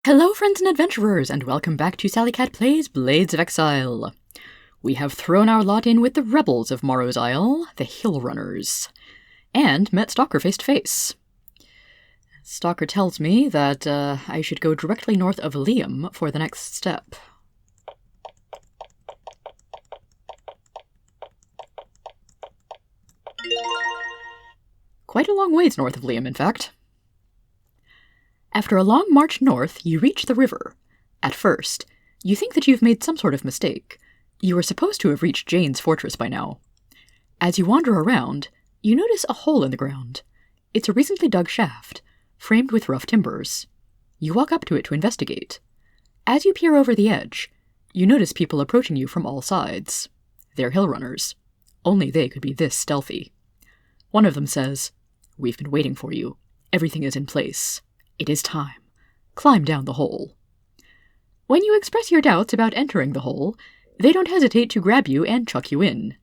Hello friends and adventurers, and welcome back to Sally Cat Plays Blades of Exile. We have thrown our lot in with the rebels of Morrow's Isle, the Hill Runners, and met Stalker face to face. Stalker tells me that I should go directly north of Liam for the next step. Quite a long ways north of Liam, in fact. After a long march north, you reach the river. At first, you think that you've made some sort of mistake. You were supposed to have reached Jaen's fortress by now. As you wander around, you notice a hole in the ground. It's a recently dug shaft, framed with rough timbers. You walk up to it to investigate. As you peer over the edge, you notice people approaching you from all sides. They're hill runners. Only they could be this stealthy. One of them says, "We've been waiting for you. Everything is in place. It is time. Climb down the hole." When you express your doubts about entering the hole, they don't hesitate to grab you and chuck you in.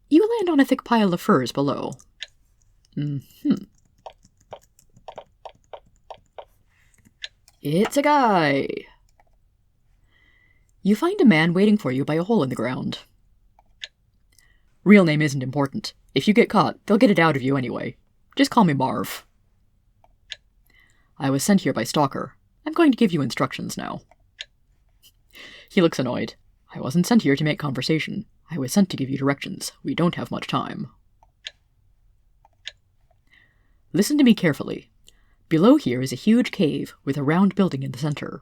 You land on a thick pile of furs below. It's a guy. You find a man waiting for you by a hole in the ground. Real name isn't important. If you get caught, they'll get it out of you anyway. Just call me Marv. I was sent here by Stalker. I'm going to give you instructions now. He looks annoyed. I wasn't sent here to make conversation. I was sent to give you directions. We don't have much time. Listen to me carefully. Below here is a huge cave with a round building in the center.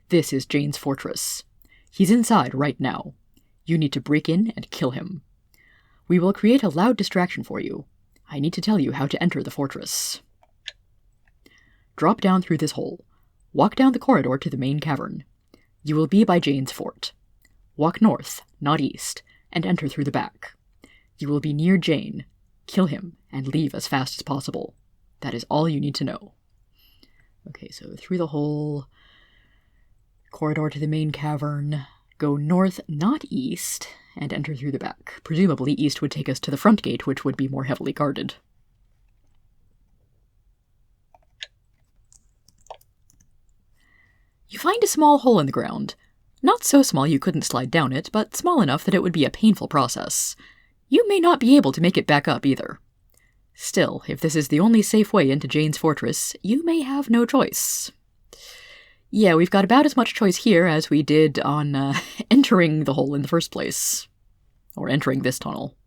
This is Jaen's fortress. He's inside right now. You need to break in and kill him. We will create a loud distraction for you. I need to tell you how to enter the fortress. Drop down through this hole. Walk down the corridor to the main cavern. You will be by Jaen's fort. Walk north, not east, and enter through the back. You will be near Jaen. Kill him, and leave as fast as possible. That is all you need to know. Okay, so through the hole, corridor to the main cavern, go north, not east, and enter through the back. Presumably east would take us to the front gate, which would be more heavily guarded. You find a small hole in the ground. Not so small you couldn't slide down it, but small enough that it would be a painful process. You may not be able to make it back up either. Still, if this is the only safe way into Jaen's fortress, you may have no choice. Yeah, we've got about as much choice here as we did on entering the hole in the first place. Or entering this tunnel.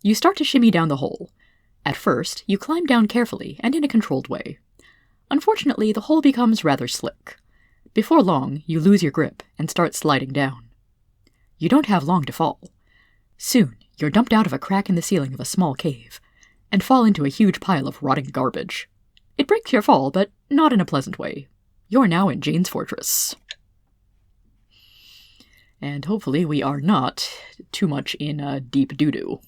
You start to shimmy down the hole. At first, you climb down carefully and in a controlled way. Unfortunately, the hole becomes rather slick. Before long, you lose your grip and start sliding down. You don't have long to fall. Soon, you're dumped out of a crack in the ceiling of a small cave, and fall into a huge pile of rotting garbage. It breaks your fall, but not in a pleasant way. You're now in Jaen's fortress. And hopefully we are not too much in deep doo-doo.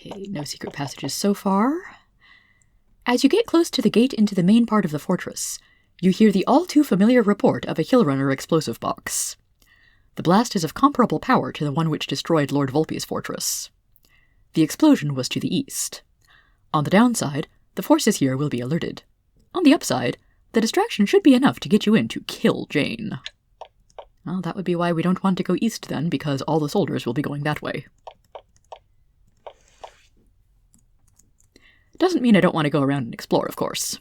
Okay, no secret passages so far. As you get close to the gate into the main part of the fortress, you hear the all-too-familiar report of a Hill Runner explosive box. The blast is of comparable power to the one which destroyed Lord Volpe's fortress. The explosion was to the east. On the downside, the forces here will be alerted. On the upside, the distraction should be enough to get you in to kill Jaen. Well, that would be why we don't want to go east then, because all the soldiers will be going that way. Doesn't mean I don't want to go around and explore, of course.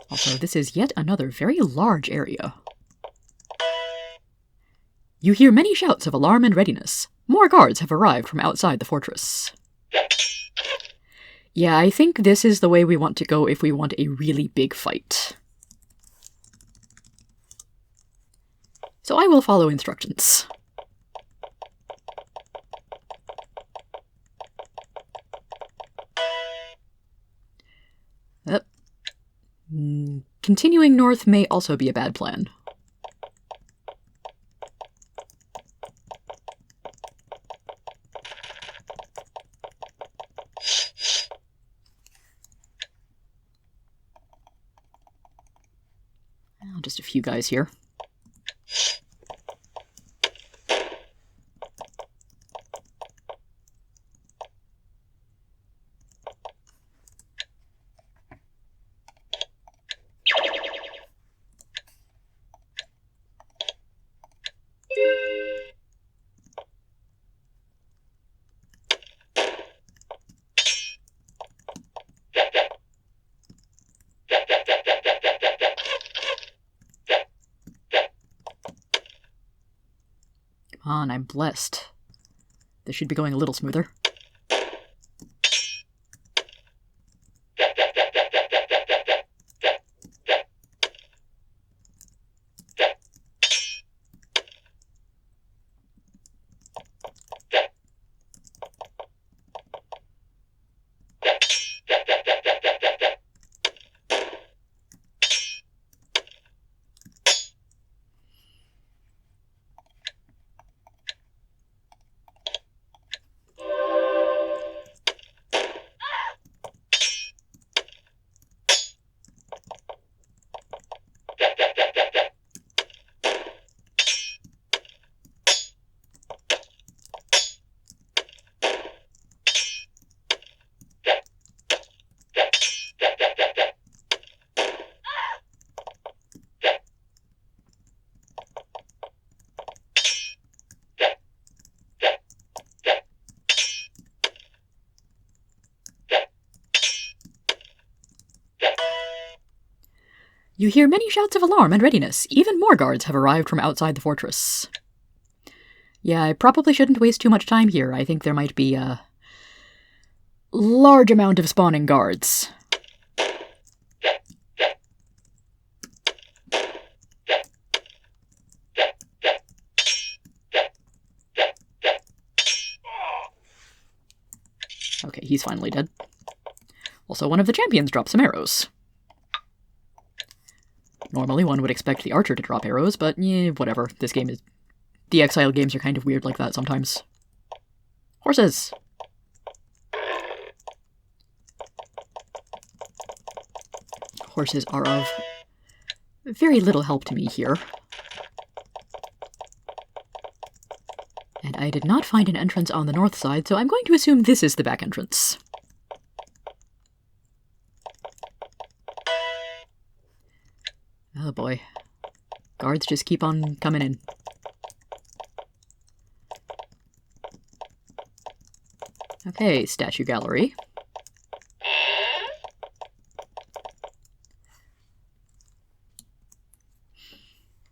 Also, this is yet another very large area. You hear many shouts of alarm and readiness. More guards have arrived from outside the fortress. Yeah, I think this is the way we want to go if we want a really big fight. So I will follow instructions. Continuing north may also be a bad plan. Just a few guys here. Come on, I'm blessed. This should be going a little smoother. You hear many shouts of alarm and readiness. Even more guards have arrived from outside the fortress. Yeah, I probably shouldn't waste too much time here. I think there might be a large amount of spawning guards. Okay, he's finally dead. Also, one of the champions dropped some arrows. Normally one would expect the archer to drop arrows, but yeah, whatever. This game is... The Exile games are kind of weird like that sometimes. Horses! Horses are of very little help to me here. And I did not find an entrance on the north side, so I'm going to assume this is the back entrance. Oh boy. Guards just keep on coming in. Okay, statue gallery.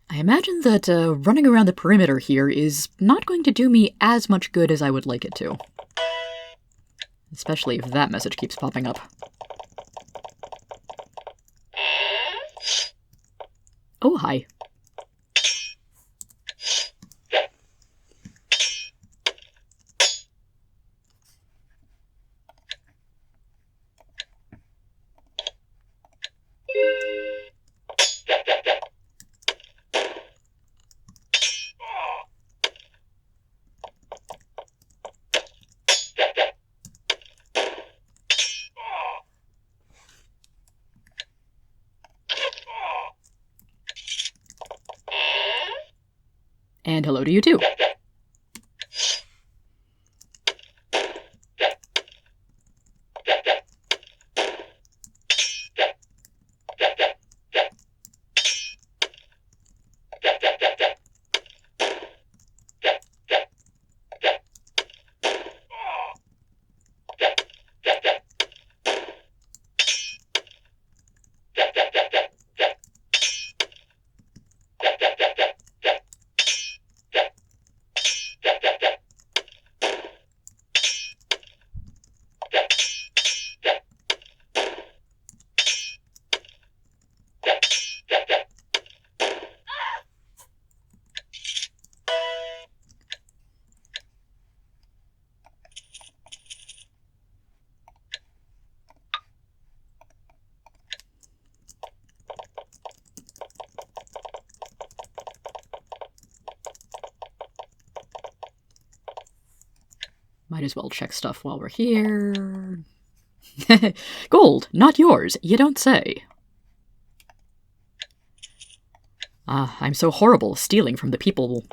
I imagine that running around the perimeter here is not going to do me as much good as I would like it to. Especially if that message keeps popping up. Oh, hi. And hello to you too. Might as well check stuff while we're here. Gold, not yours, you don't say. Ah, I'm so horrible stealing from the people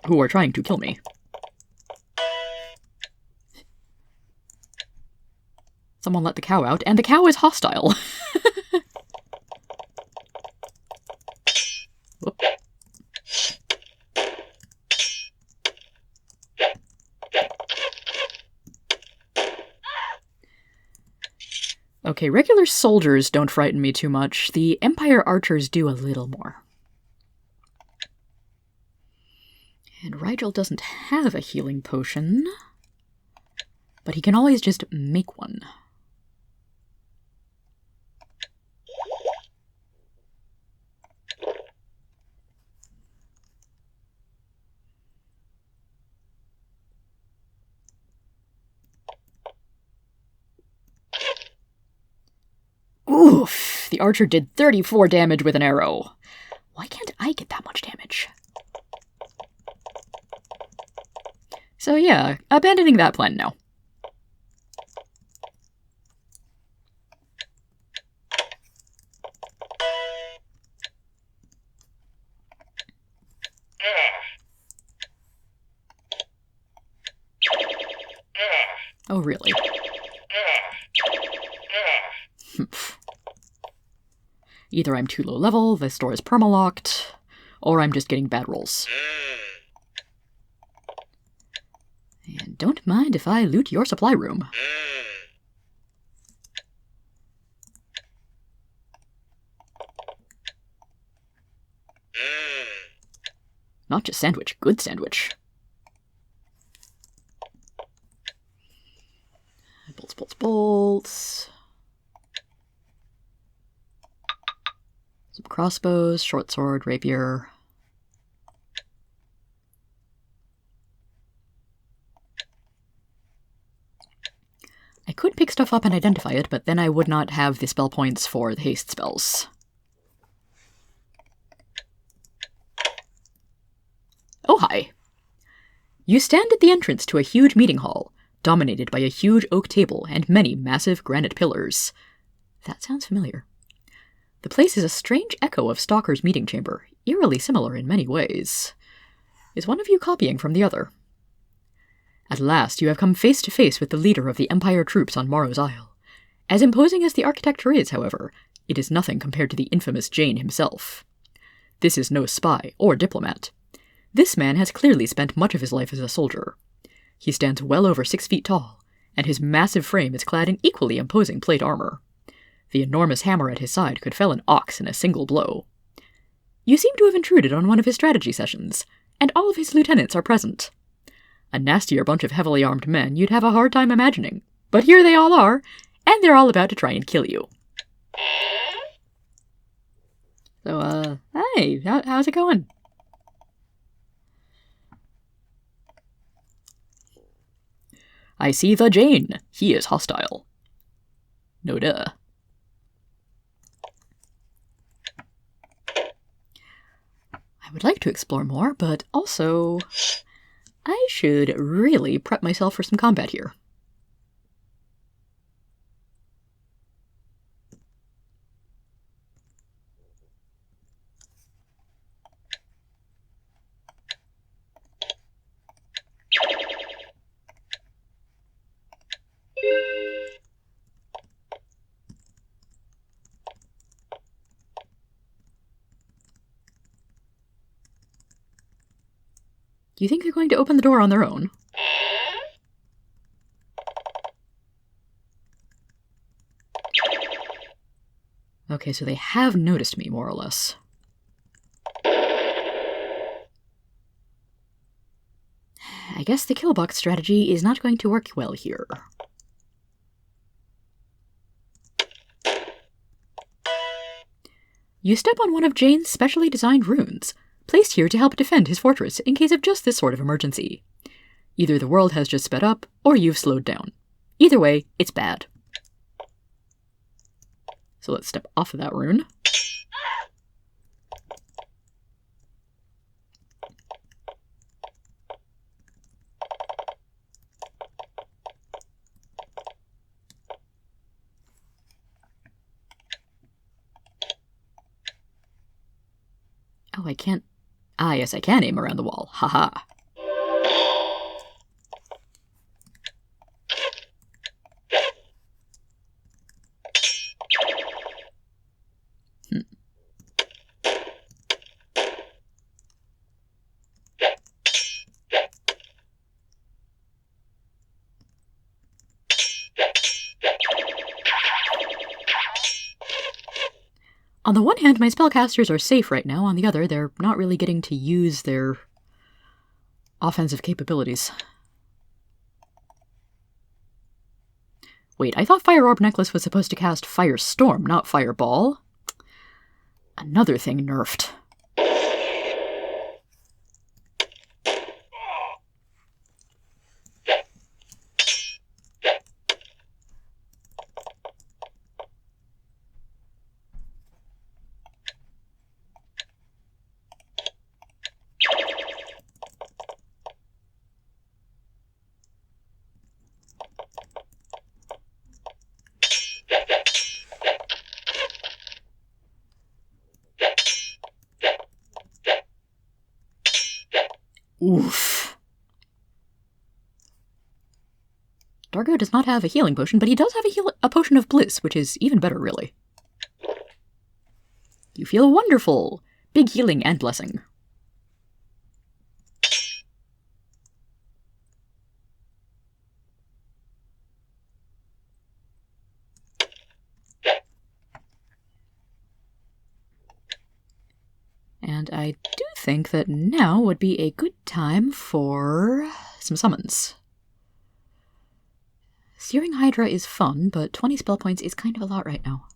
who are trying to kill me. Someone let the cow out, and the cow is hostile. Whoop. Okay, regular soldiers don't frighten me too much. The Empire archers do a little more. And Rigel doesn't have a healing potion, but he can always just make one. Oof! The archer did 34 damage with an arrow. Why can't I get that much damage? So yeah, abandoning that plan now. Oh, really? Either I'm too low level, this door is permalocked, or I'm just getting bad rolls. And don't mind if I loot your supply room. Not just sandwich, good sandwich. Bolts, bolts, bolts. Some crossbows, short sword, rapier. I could pick stuff up and identify it, but then I would not have the spell points for the haste spells. Oh, hi. You stand at the entrance to a huge meeting hall, dominated by a huge oak table and many massive granite pillars. That sounds familiar. The place is a strange echo of Stalker's meeting chamber, eerily similar in many ways. Is one of you copying from the other? At last you have come face to face with the leader of the Empire troops on Morrow's Isle. As imposing as the architecture is, however, it is nothing compared to the infamous Jaen himself. This is no spy or diplomat. This man has clearly spent much of his life as a soldier. He stands well over 6 feet tall, and his massive frame is clad in equally imposing plate armor. The enormous hammer at his side could fell an ox in a single blow. You seem to have intruded on one of his strategy sessions, and all of his lieutenants are present. A nastier bunch of heavily armed men you'd have a hard time imagining, but here they all are, and they're all about to try and kill you. So, hey, how's it going? I see the Jaen. He is hostile. No duh. I would like to explore more, but also I should really prep myself for some combat here. Do you think they're going to open the door on their own? Okay, so they have noticed me, more or less. I guess the killbox strategy is not going to work well here. You step on one of Jaen's specially designed runes, placed here to help defend his fortress in case of just this sort of emergency. Either the world has just sped up, or you've slowed down. Either way, it's bad. So let's step off of that rune. Oh, I can't... Ah, yes, I can aim around the wall. Haha. On the one hand, my spellcasters are safe right now. On the other, they're not really getting to use their offensive capabilities. Wait, I thought Fire Orb Necklace was supposed to cast Firestorm, not Fireball. Another thing nerfed. Oof. Dargo does not have a healing potion, but he does have a potion of bliss, which is even better, really. You feel wonderful! Big healing and blessing. And I do think that now would be a good time for some summons. Searing Hydra is fun, but 20 spell points is kind of a lot right now.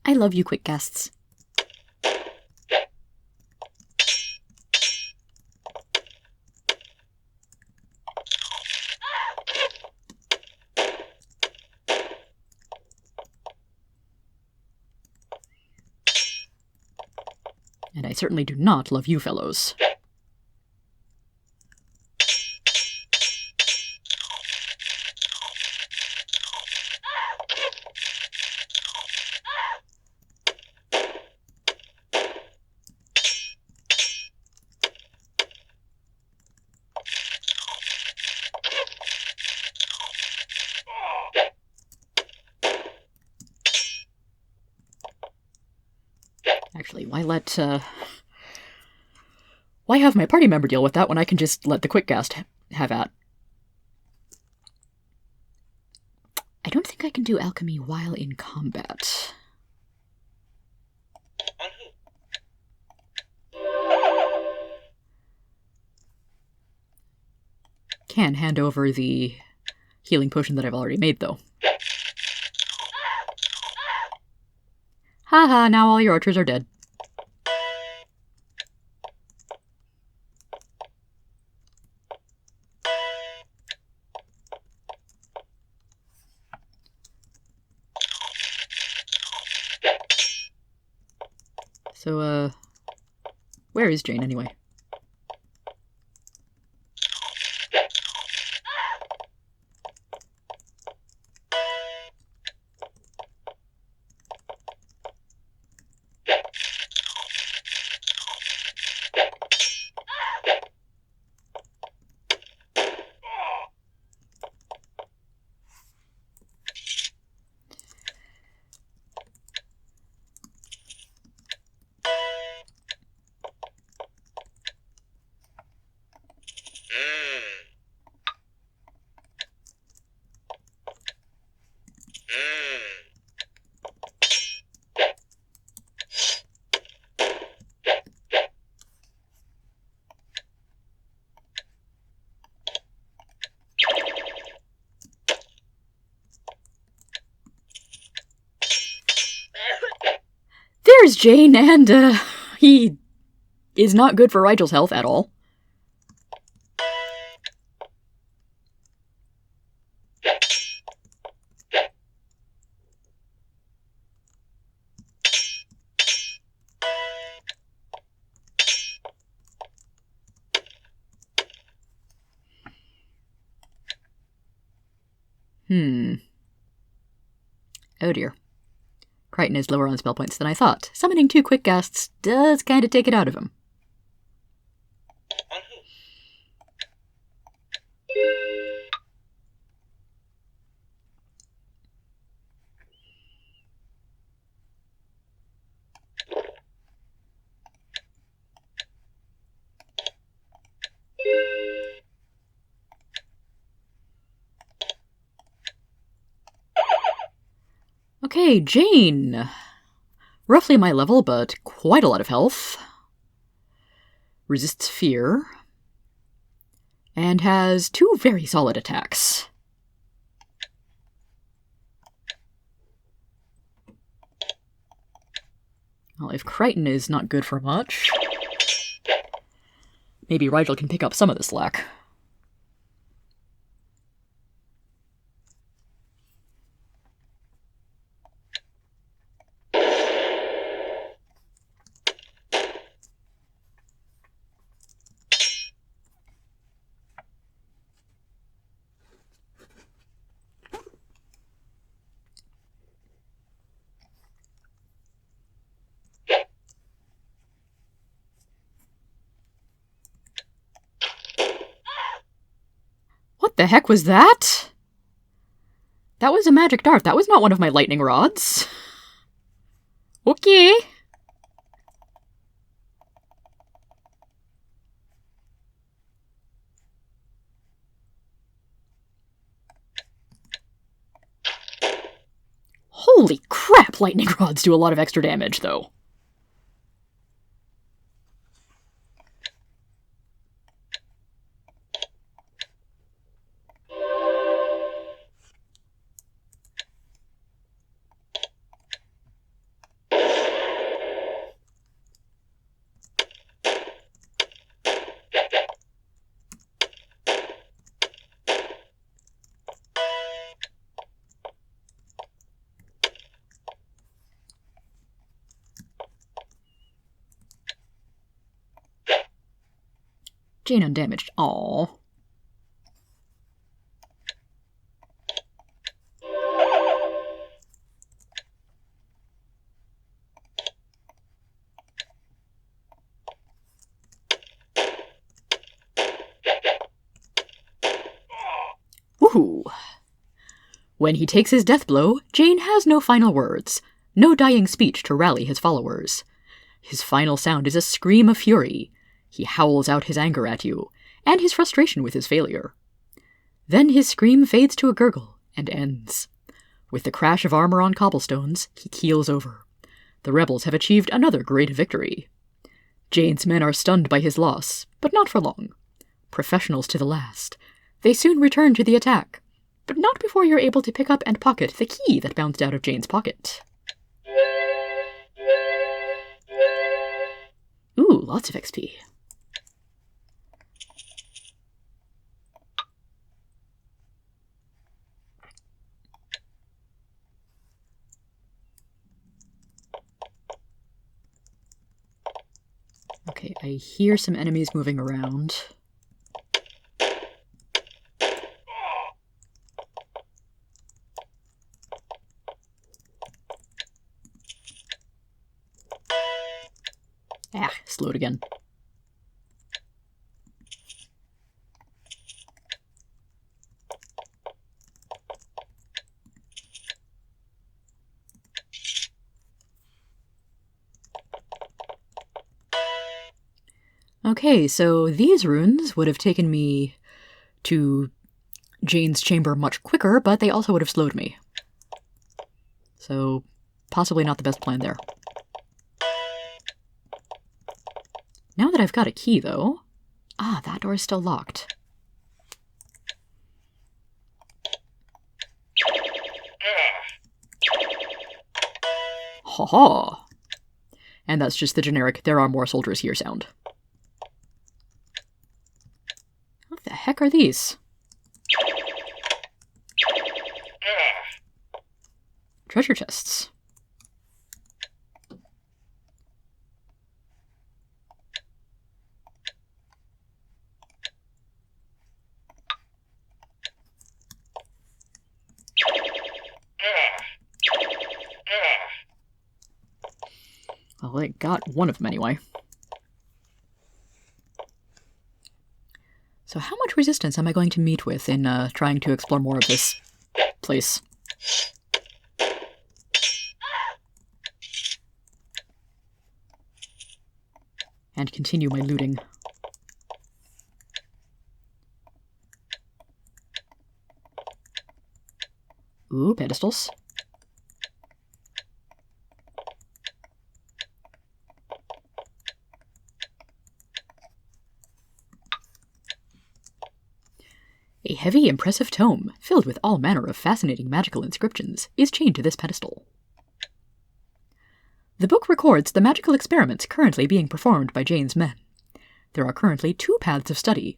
I love you, quick casts. And I certainly do not love you fellows. Actually, why have my party member deal with that when I can just let the quick cast have at? I don't think I can do alchemy while in combat. Can hand over the healing potion that I've already made, though. Haha, now all your archers are dead. So, where is Jaen anyway? there's Jaen, and he is not good for Rigel's health at all. Oh dear. Crichton is lower on spell points than I thought. Summoning 2 quick casts does kind of take it out of him. Okay, Jaen. Roughly my level, but quite a lot of health. Resists fear. And has 2 very solid attacks. Well, if Crichton is not good for much, maybe Rigel can pick up some of the slack. What the heck was that? That was a magic dart. That was not one of my lightning rods. Okay. Holy crap, lightning rods do a lot of extra damage, though. Jaen undamaged. Aww. Woohoo! When he takes his death blow, Jaen has no final words, no dying speech to rally his followers. His final sound is a scream of fury. He howls out his anger at you, and his frustration with his failure. Then his scream fades to a gurgle and ends. With the crash of armor on cobblestones, he keels over. The rebels have achieved another great victory. Jaen's men are stunned by his loss, but not for long. Professionals to the last. They soon return to the attack, but not before you're able to pick up and pocket the key that bounced out of Jaen's pocket. Ooh, lots of XP. Okay, I hear some enemies moving around. Ah, slowed again. Okay, so these runes would have taken me to Jaen's chamber much quicker, but they also would have slowed me. So, possibly not the best plan there. Now that I've got a key, though... Ah, that door is still locked. Ha ha! And that's just the generic "there are more soldiers here" sound. What the heck are these? Treasure chests. Well, I got one of them anyway. So how much resistance am I going to meet with in trying to explore more of this place? And continue my looting. Ooh, pedestals. A heavy, impressive tome, filled with all manner of fascinating magical inscriptions, is chained to this pedestal. The book records the magical experiments currently being performed by Jaen's men. There are currently 2 paths of study.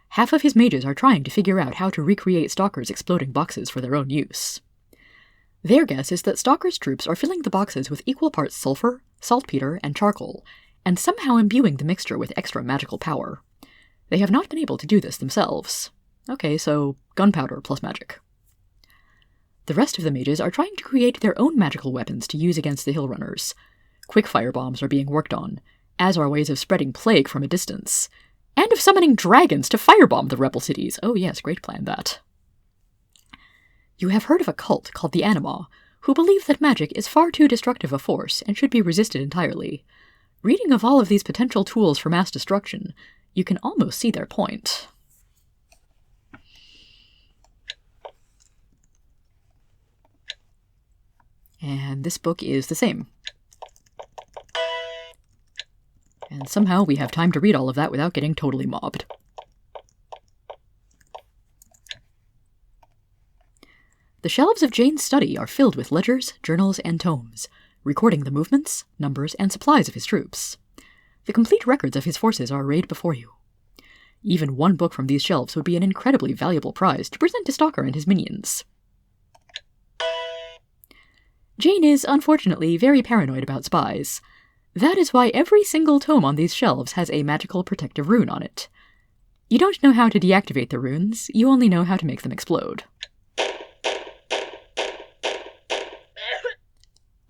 Half of his mages are trying to figure out how to recreate Stalker's exploding boxes for their own use. Their guess is that Stalker's troops are filling the boxes with equal parts sulfur, saltpeter, and charcoal, and somehow imbuing the mixture with extra magical power. They have not been able to do this themselves. Okay, so gunpowder plus magic. The rest of the mages are trying to create their own magical weapons to use against the hill runners. Quickfire bombs are being worked on, as are ways of spreading plague from a distance, and of summoning dragons to firebomb the rebel cities. Oh yes, great plan, that. You have heard of a cult called the Anima, who believe that magic is far too destructive a force and should be resisted entirely. Reading of all of these potential tools for mass destruction, you can almost see their point. And this book is the same. And somehow we have time to read all of that without getting totally mobbed. The shelves of Jaen's study are filled with ledgers, journals, and tomes, recording the movements, numbers, and supplies of his troops. The complete records of his forces are arrayed before you. Even one book from these shelves would be an incredibly valuable prize to present to Stalker and his minions. Jaen is, unfortunately, very paranoid about spies. That is why every single tome on these shelves has a magical protective rune on it. You don't know how to deactivate the runes, you only know how to make them explode.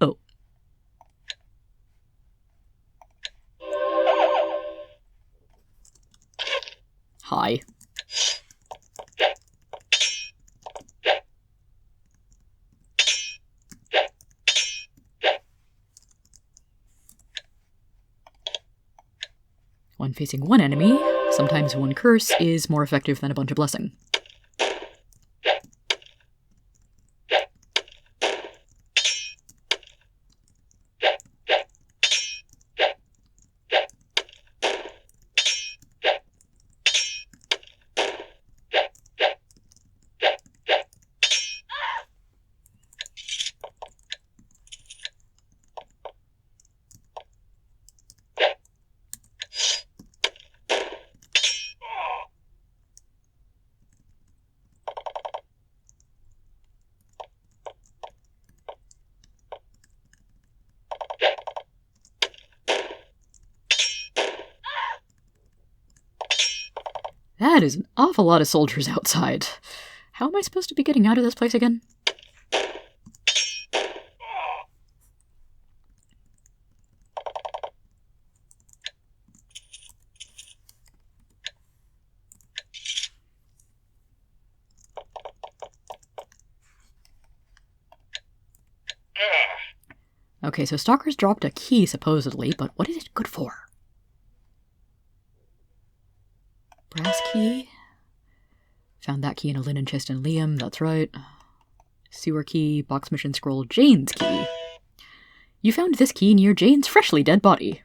Oh. Hi. When facing one enemy, sometimes one curse is more effective than a bunch of blessing. That is an awful lot of soldiers outside. How am I supposed to be getting out of this place again? Okay, so Stalker's dropped a key, supposedly, but what is it good for? Brass key? Found that key in a linen chest in Liam, that's right. Sewer key, box mission scroll, Jaen's key. You found this key near Jaen's freshly dead body.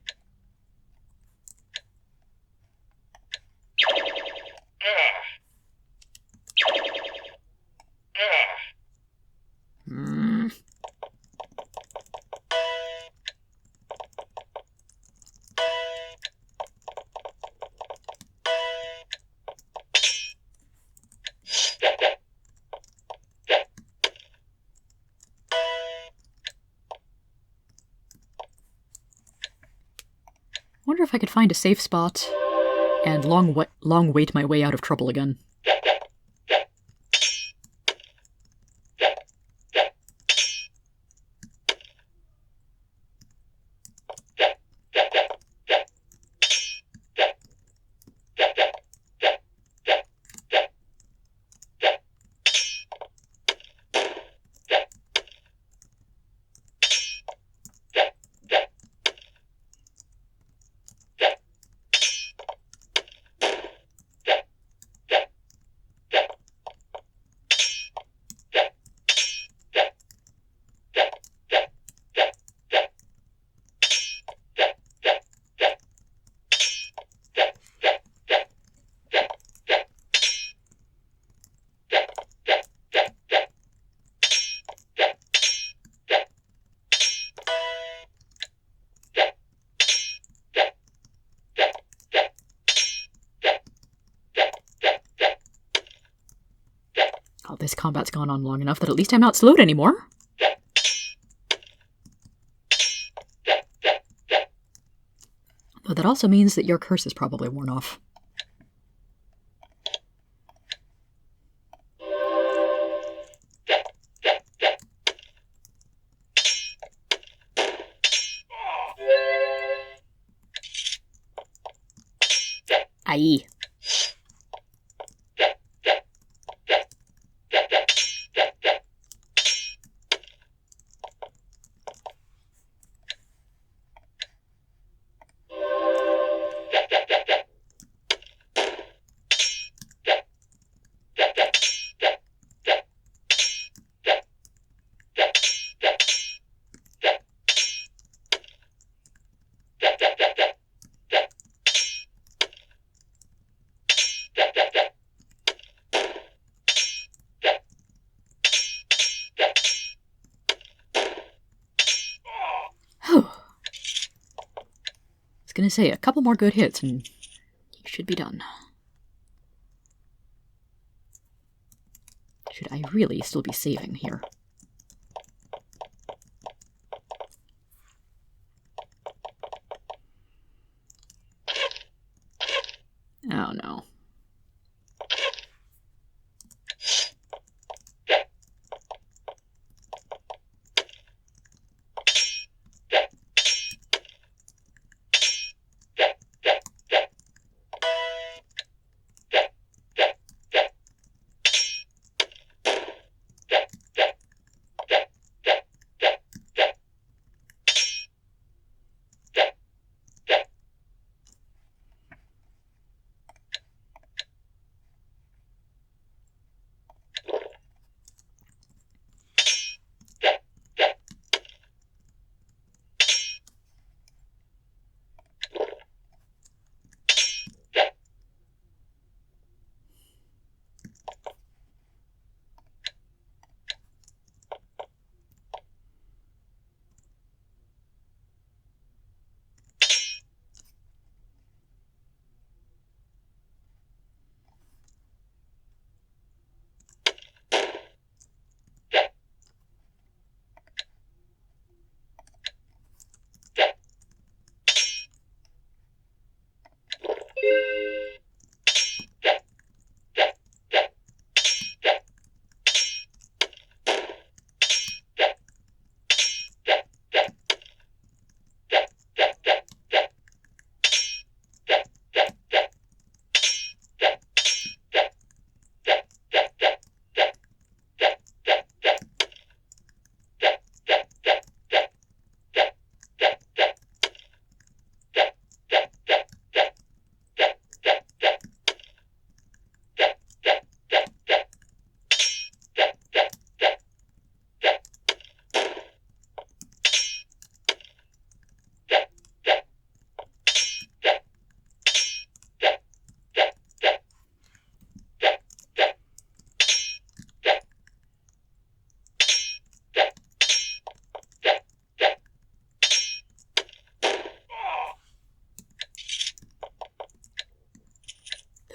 wonder if I could find a safe spot and long wait my way out of trouble again. Oh, this combat's gone on long enough that at least I'm not slowed anymore. Though that also means that your curse is probably worn off. Aye. I was gonna say, a couple more good hits and you should be done. Should I really still be saving here? Oh no.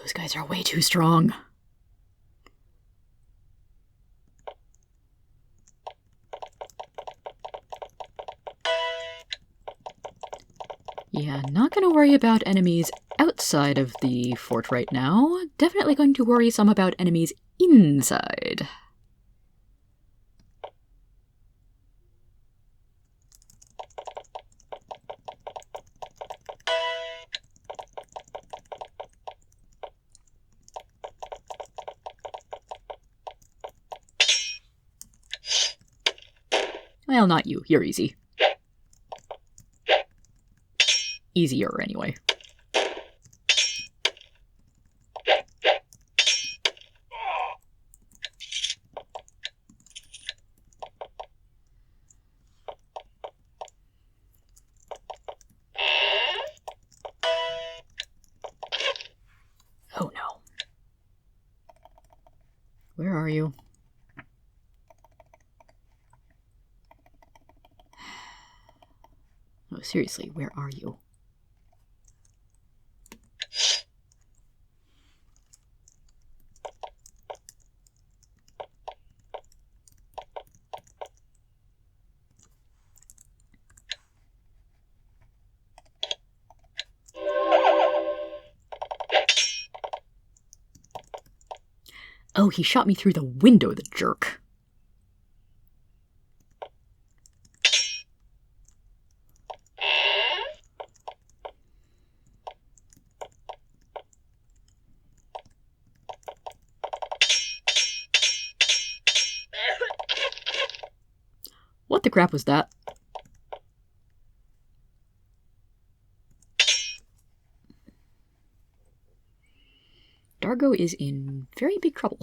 Those guys are way too strong. Yeah, not going to worry about enemies outside of the fort right now. Definitely going to worry some about enemies inside. Well, not you. You're easy. Easier, anyway. Oh no. Where are you? No, seriously, where are you? Oh, he shot me through the window, the jerk. What the crap was that? Dargo is in very big trouble.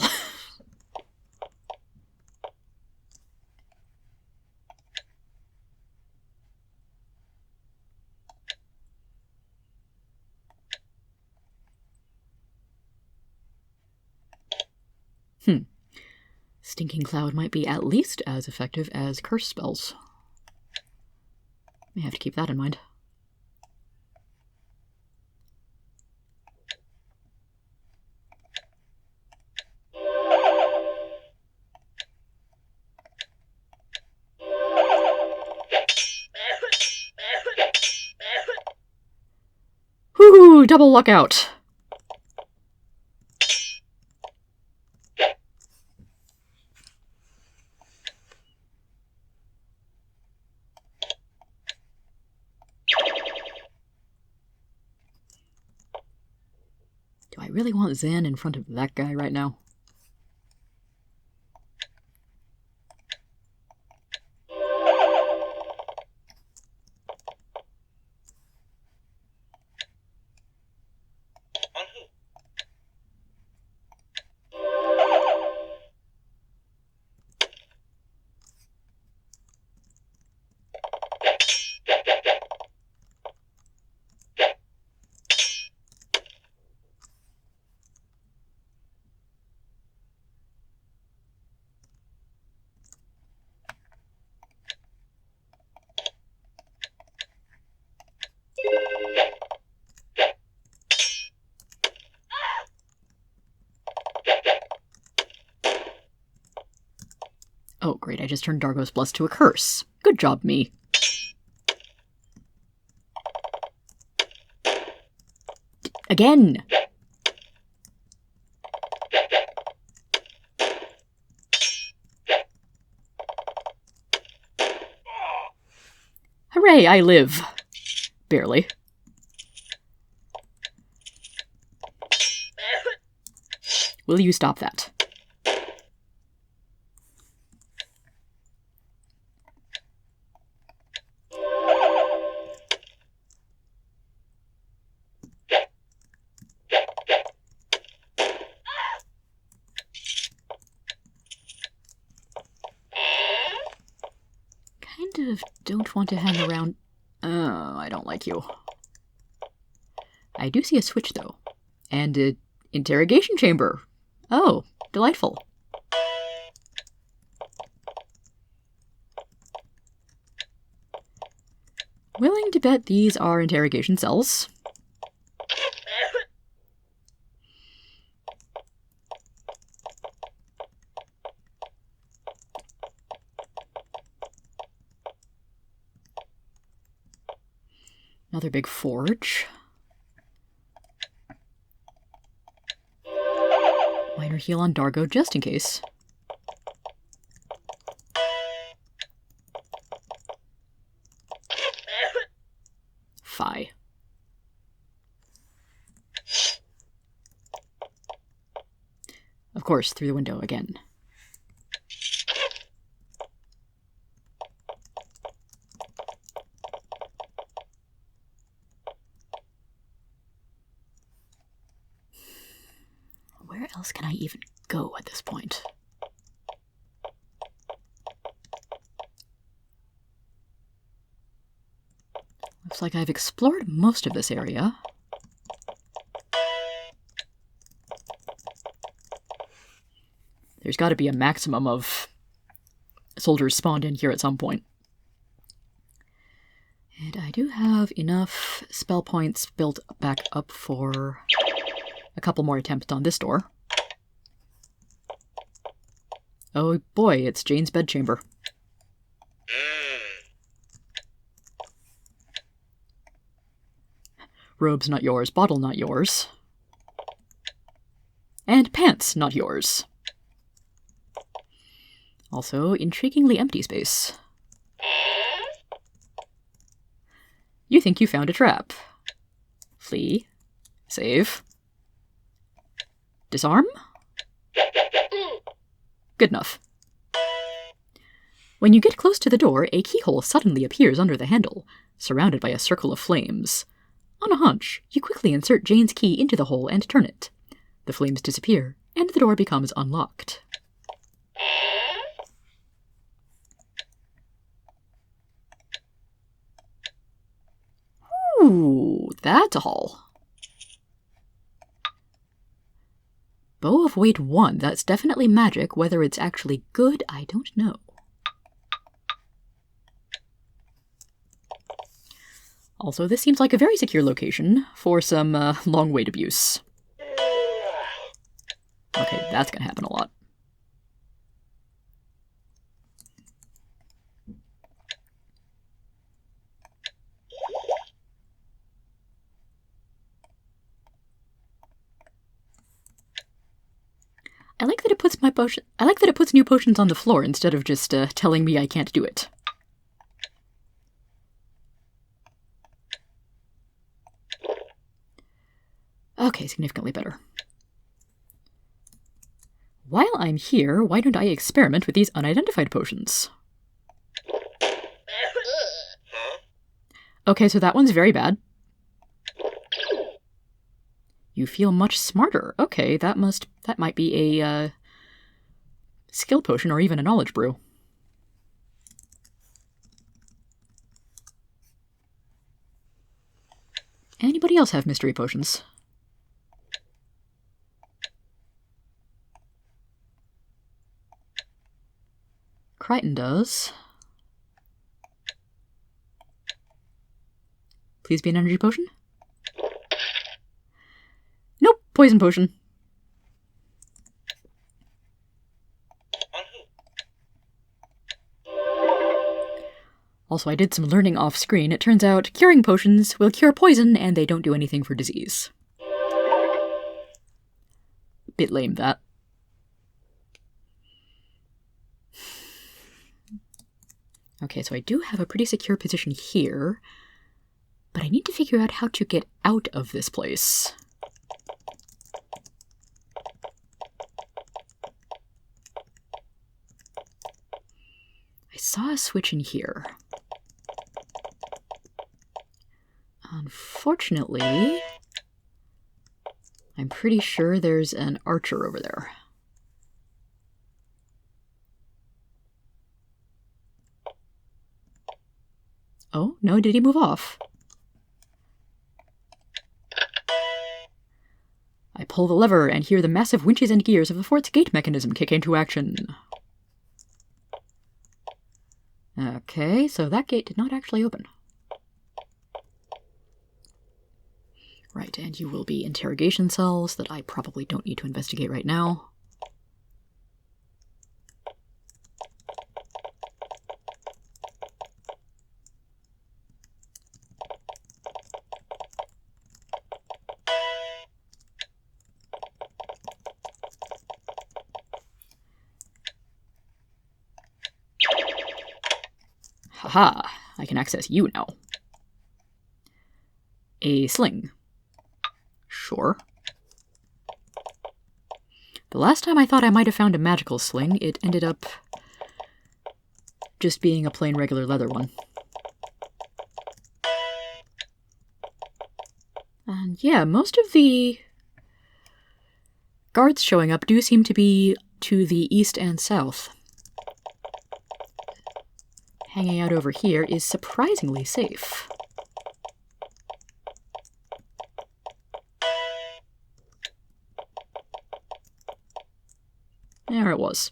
Stinking Cloud might be at least as effective as curse spells. May have to keep that in mind. Woohoo! Double luck out! Do I really want Jaen in front of that guy right now? Oh, great, I just turned Dargo's Bless to a curse. Good job, me. Again! Hooray, I live. Barely. Will you stop that? Kind of don't want to hang around. Oh, I don't like you. I do see a switch, though. And an interrogation chamber. Oh, delightful. Willing to bet these are interrogation cells. Another big forge. Minor heal on Dargo, just in case. Phi. Of course, through the window again. Where else can I even go at this point? Looks like I've explored most of this area. There's got to be a maximum of soldiers spawned in here at some point. And I do have enough spell points built back up for a couple more attempts on this door. Oh boy, it's Jane's bedchamber. Robes not yours, bottle not yours. And pants not yours. Also, intriguingly empty space. You think you found a trap. Flee. Save. Disarm? Good enough. When you get close to the door, a keyhole suddenly appears under the handle, surrounded by a circle of flames. On a hunch, you quickly insert Jane's key into the hole and turn it. The flames disappear, and the door becomes unlocked. Ooh, that's a haul. Bow of weight 1, that's definitely magic. Whether it's actually good, I don't know. Also, this seems like a very secure location for some long-wait abuse. Okay, that's gonna happen a lot. I like that it puts new potions on the floor instead of just telling me I can't do it. Okay, significantly better. While I'm here, why don't I experiment with these unidentified potions? Okay, so that one's very bad. You feel much smarter. Okay, that might be a skill potion or even a knowledge brew. Anybody else have mystery potions? Crichton does. Please be an energy potion? Nope, poison potion. Also, I did some learning off-screen. It turns out curing potions will cure poison, and they don't do anything for disease. Bit lame, that. Okay, so I do have a pretty secure position here, but I need to figure out how to get out of this place. I saw a switch in here. Unfortunately, I'm pretty sure there's an archer over there. Oh, no, did he move off? I pull the lever and hear the massive winches and gears of the fort's gate mechanism kick into action. Okay, so that gate did not actually open. Right, and you will be interrogation cells that I probably don't need to investigate right now. Haha, I can access you now. A sling. Sure. The last time I thought I might have found a magical sling, it ended up just being a plain regular leather one. And yeah, most of the guards showing up do seem to be to the east and south. Hanging out over here is surprisingly safe. There it was.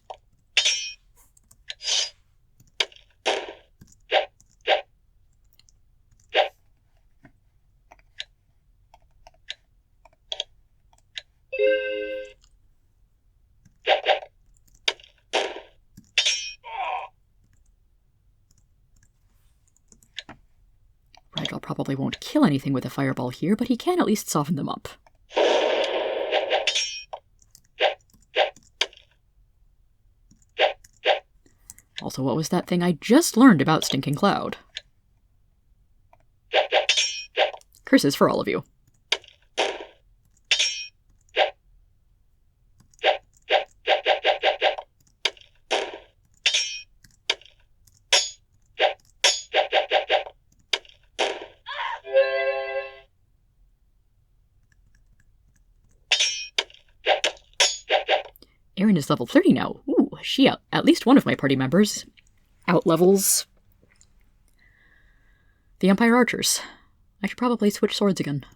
Rigel probably won't kill anything with a fireball here, but he can at least soften them up. Also, what was that thing I just learned about Stinking Cloud? Curses for all of you. Erin is level 30 now. Ooh, she at least one of my party members outlevels the Empire Archers. I should probably switch swords again.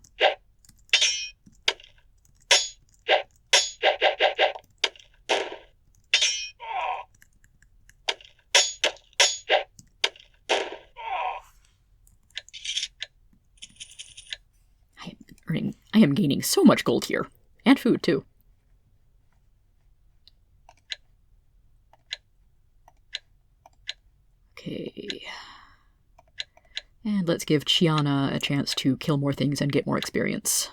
I am gaining so much gold here. And food, too. Okay. And let's give Chiana a chance to kill more things and get more experience.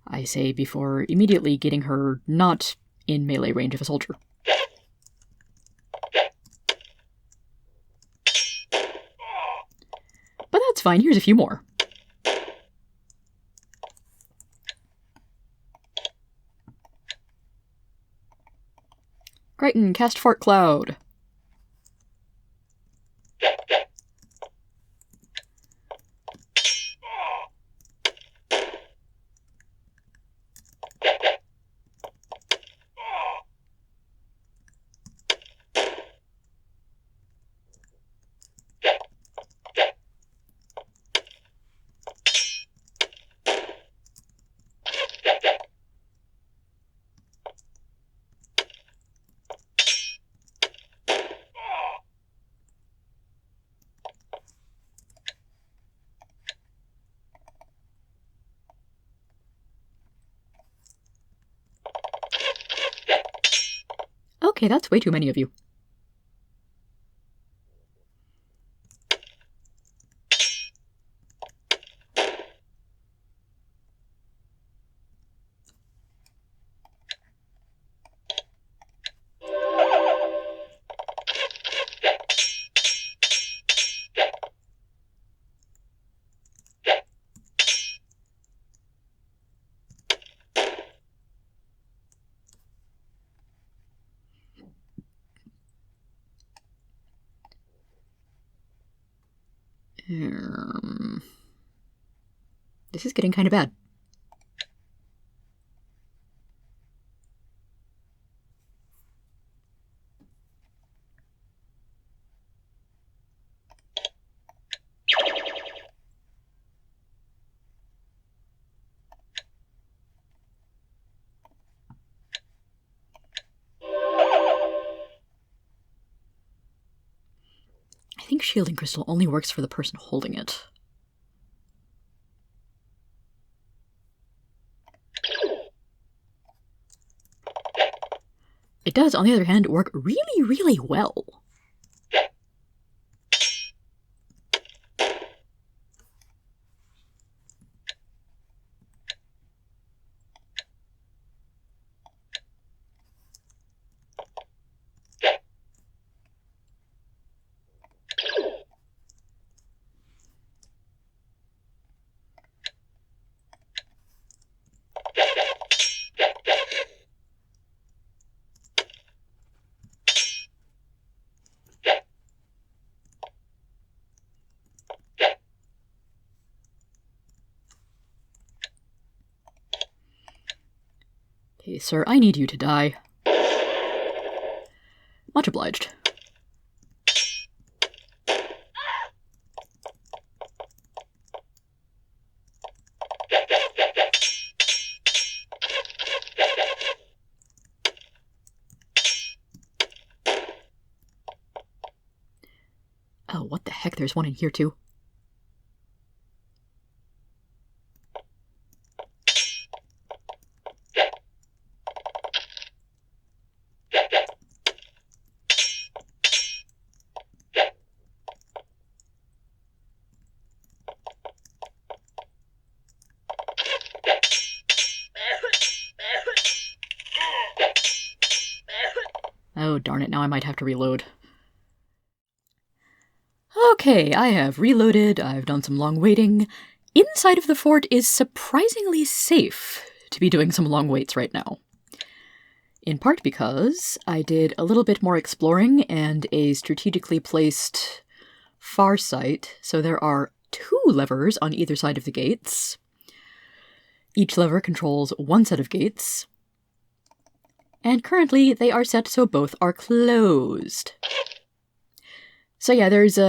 I say before immediately getting her not in melee range of a soldier. But that's fine, here's a few more. Crichton, cast Fart Cloud. Okay, that's way too many of you. This is getting kind of bad. I think Shielding Crystal only works for the person holding it. It does, on the other hand, work really, really well. Okay, sir, I need you to die. Much obliged. Oh, what the heck? There's one in here, too. Oh, darn it, now I might have to reload. Okay, I have reloaded, I've done some long waiting. Inside of the fort is surprisingly safe to be doing some long waits right now. In part because I did a little bit more exploring and a strategically placed far sight, so there are 2 levers on either side of the gates. Each lever controls one set of gates, and currently they are set so both are closed. So yeah, there's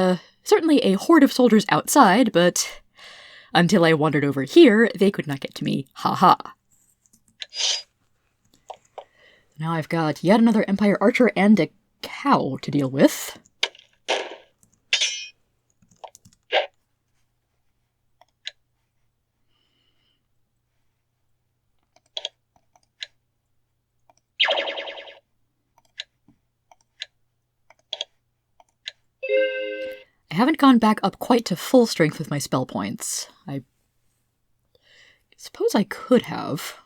certainly a horde of soldiers outside, but until I wandered over here, they could not get to me. Ha-ha. Now I've got yet another Empire Archer and a cow to deal with. I haven't gone back up quite to full strength with my spell points. I suppose I could have.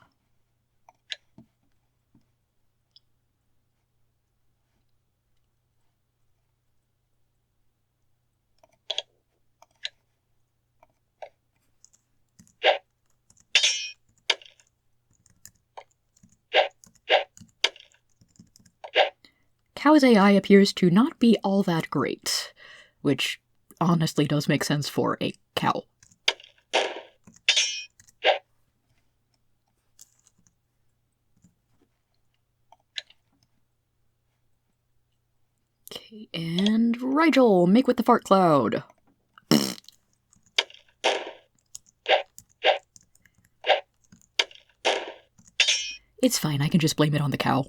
Cow's AI appears to not be all that great, which honestly does make sense for a cow. Okay, and Rigel, make with the fart cloud. It's fine, I can just blame it on the cow.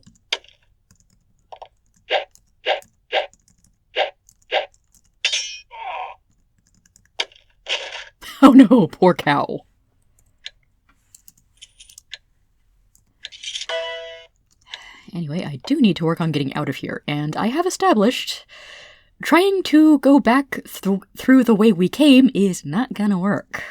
Oh no, poor cow. Anyway, I do need to work on getting out of here, and I have established trying to go back through the way we came is not gonna work.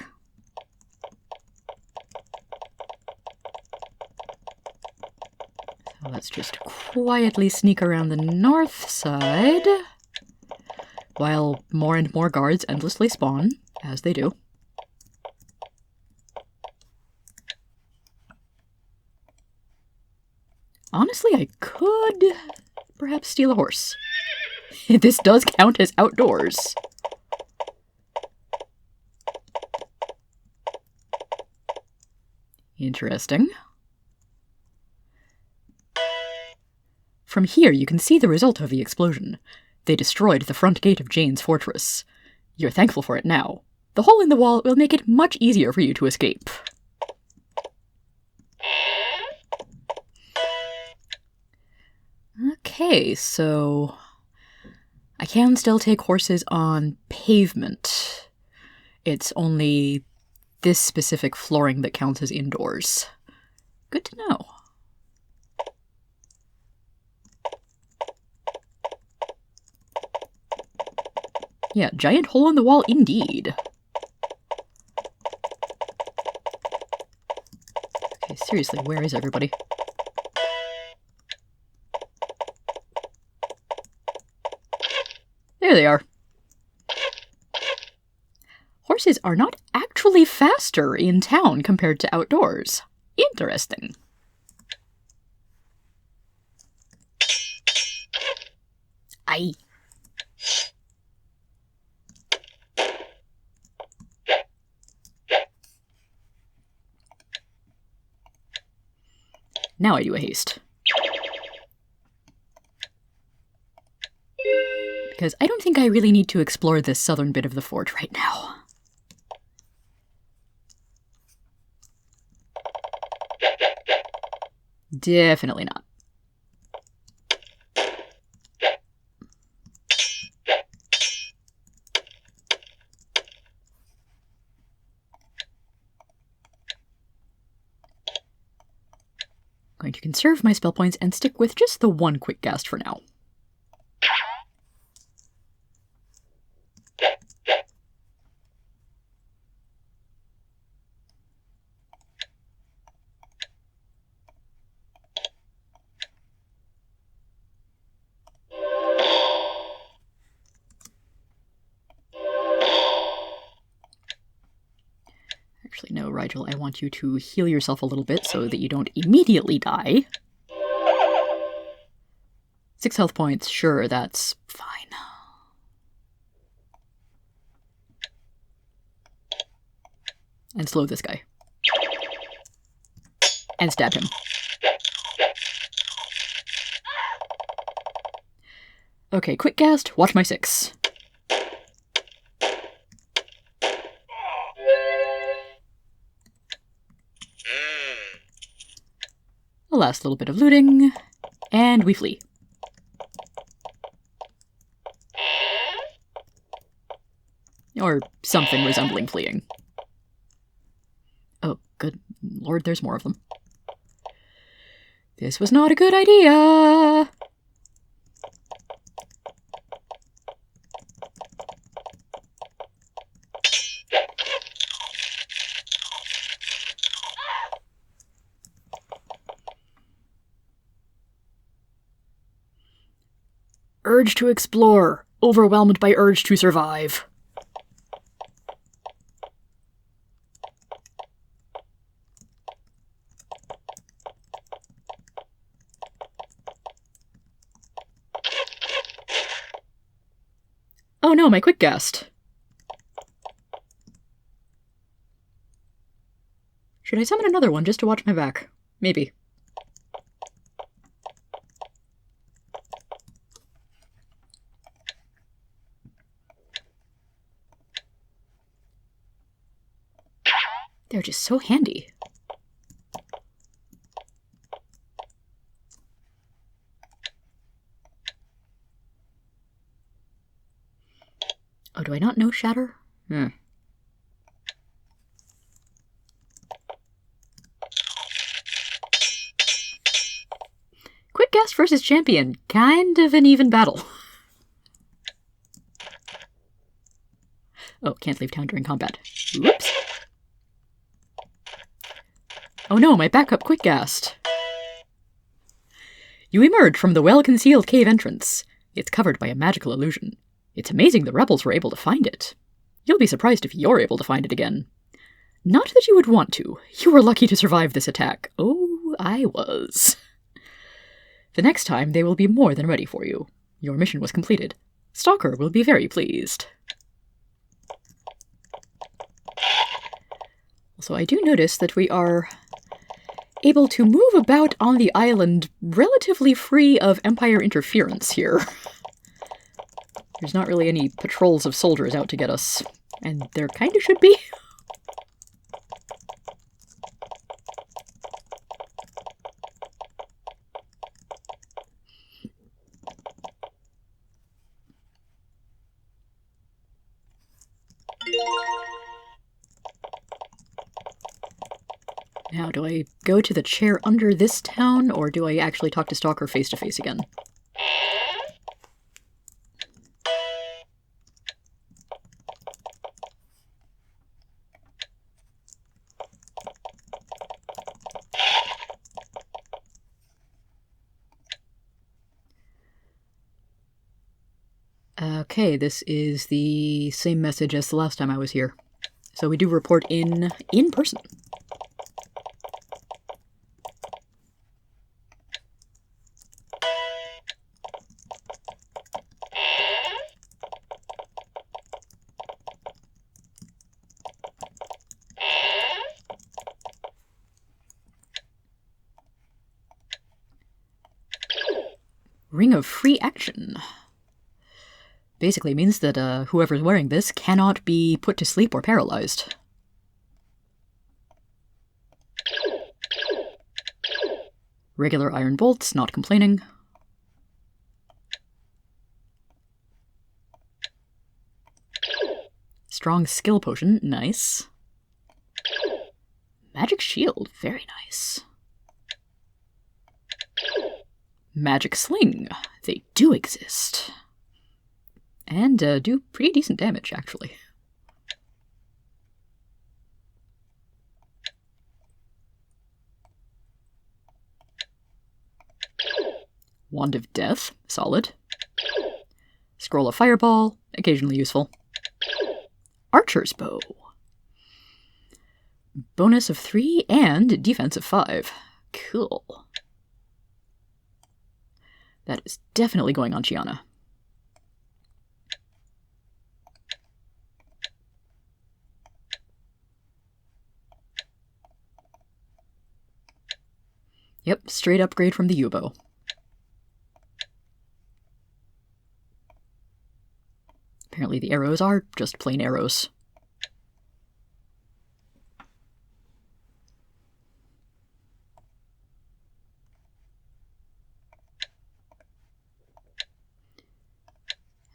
So let's just quietly sneak around the north side, while more and more guards endlessly spawn, as they do. Honestly, I could perhaps steal a horse. This does count as outdoors. Interesting. From here, you can see the result of the explosion. They destroyed the front gate of Jaen's fortress. You're thankful for it now. The hole in the wall will make it much easier for you to escape. Okay, so I can still take horses on pavement. It's only this specific flooring that counts as indoors. Good to know. Yeah, giant hole in the wall indeed. Okay, seriously, where is everybody? There they are. Horses are not actually faster in town compared to outdoors. Interesting. Aye. now I do a haste. Because I don't think I really need to explore this southern bit of the fort right now. Definitely not. Going to conserve my spell points and stick with just the one quick cast for now. Actually, no, Rigel, I want you to heal yourself a little bit so that you don't immediately die. 6 health points, sure, that's fine. And slow this guy. And stab him. Okay, quick cast, watch my 6. The last little bit of looting, and we flee. Or something resembling fleeing. Oh, good lord, there's more of them. This was not a good idea! Urge to explore, overwhelmed by urge to survive. Oh no, my quick cast. Should I summon another one just to watch my back? Maybe. They're just so handy. Oh, do I not know Shatter? Quick cast versus champion. Kind of an even battle. Oh, can't leave town during combat. Whoops. Oh no, my backup quick cast. You emerge from the well-concealed cave entrance. It's covered by a magical illusion. It's amazing the rebels were able to find it. You'll be surprised if you're able to find it again. Not that you would want to. You were lucky to survive this attack. Oh, I was. The next time, they will be more than ready for you. Your mission was completed. Stalker will be very pleased. Also, I do notice that we are able to move about on the island relatively free of Empire interference here. There's not really any patrols of soldiers out to get us, and there kind of should be. Now, do I go to the chair under this town, or do I actually talk to Stalker face-to-face again? Okay, this is the same message as the last time I was here. So we do report in person. Ring of Free Action. Basically means that whoever's wearing this cannot be put to sleep or paralyzed. Regular iron bolts, not complaining. Strong skill potion, nice. Magic shield, very nice. Magic sling, they do exist. And do pretty decent damage, actually. Wand of Death, solid. Scroll of Fireball, occasionally useful. Archer's Bow. Bonus of 3 and defense of 5. Cool. That is definitely going on Chiana. Yep, straight upgrade from the U-bow. Apparently the arrows are just plain arrows.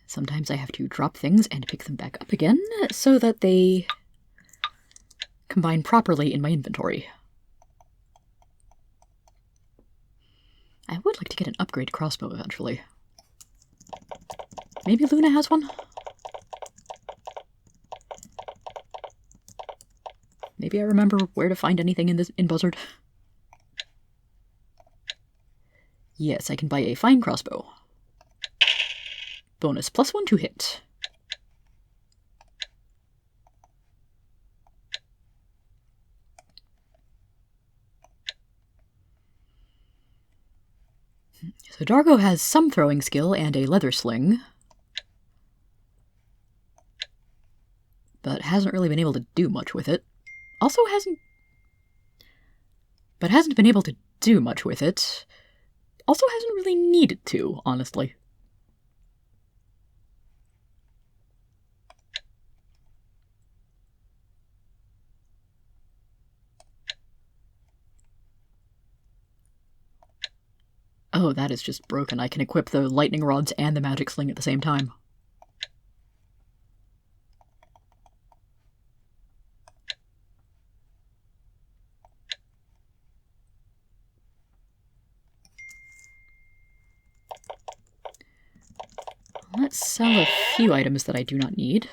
Sometimes I have to drop things and pick them back up again so that they combine properly in my inventory. I would like to get an upgrade crossbow eventually. Maybe Luna has one? Maybe I remember where to find anything in Buzzard. Yes, I can buy a fine crossbow. Bonus +1 to hit. So Dargo has some throwing skill and a leather sling, but hasn't really been able to do much with it. Also hasn't been able to do much with it. Also hasn't really needed to, honestly. Oh, that is just broken. I can equip the lightning rods and the magic sling at the same time. Let's sell a few items that I do not need.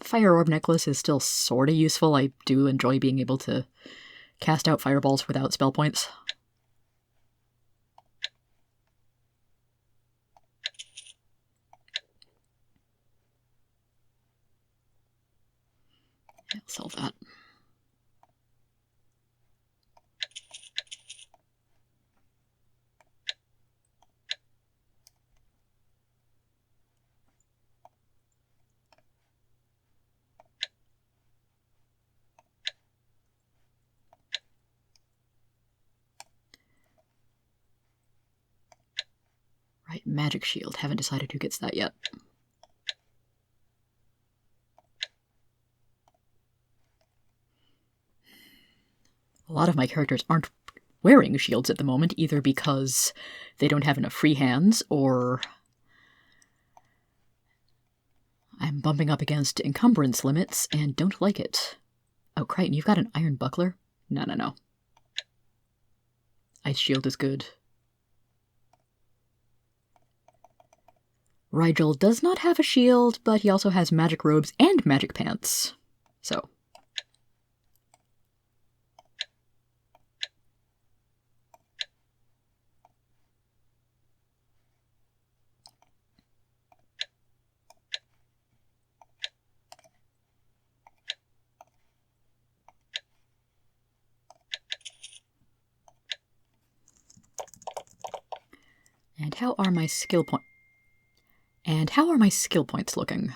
Fire Orb Necklace is still sort of useful. I do enjoy being able to cast out fireballs without spell points. I'll sell that. Right, magic shield. Haven't decided who gets that yet. A lot of my characters aren't wearing shields at the moment, either because they don't have enough free hands, or I'm bumping up against encumbrance limits and don't like it. Oh, Crichton, you've got an iron buckler? No, no, no. Ice shield is good. Rigel does not have a shield, but he also has magic robes and magic pants. So. And how are my skill points? And how are my skill points looking?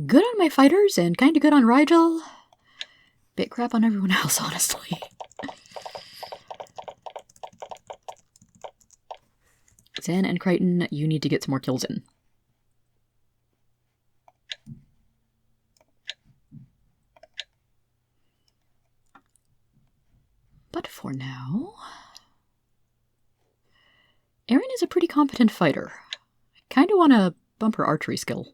Good on my fighters and kind of good on Rigel. Bit crap on everyone else, honestly. Jaen and Crichton, you need to get some more kills in. But for now... Erin is a pretty competent fighter. I kind of want to bump her archery skill.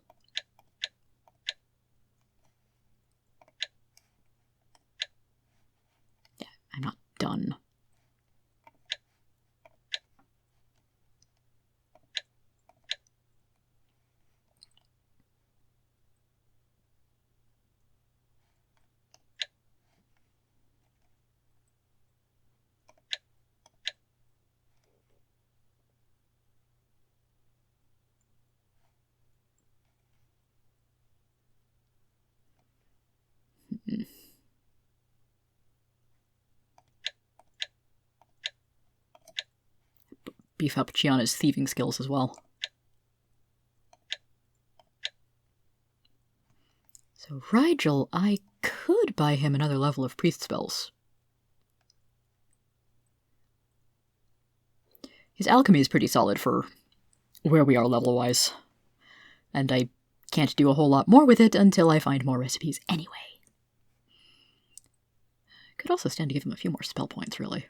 Yeah, I'm not done. Beef up Chiana's thieving skills as well. So Rigel, I could buy him another level of priest spells. His alchemy is pretty solid for where we are level-wise. And I can't do a whole lot more with it until I find more recipes anyway. Could also stand to give him a few more spell points, really.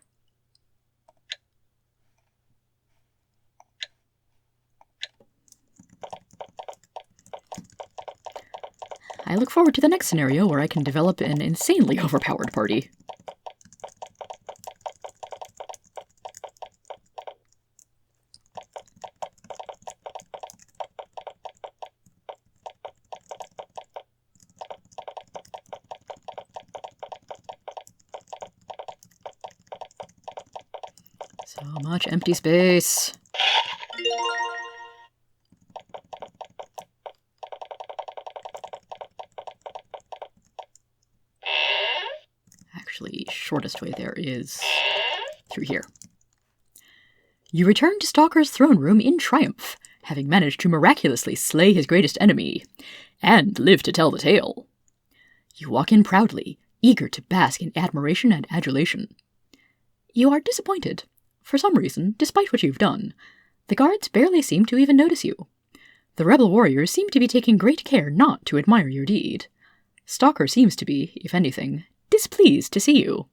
I look forward to the next scenario where I can develop an insanely overpowered party. So much empty space. Actually, shortest way there is through here. You return to Stalker's throne room in triumph, having managed to miraculously slay his greatest enemy, and live to tell the tale. You walk in proudly, eager to bask in admiration and adulation. You are disappointed. For some reason, despite what you've done, the guards barely seem to even notice you. The rebel warriors seem to be taking great care not to admire your deed. Stalker seems to be, if anything, displeased to see you.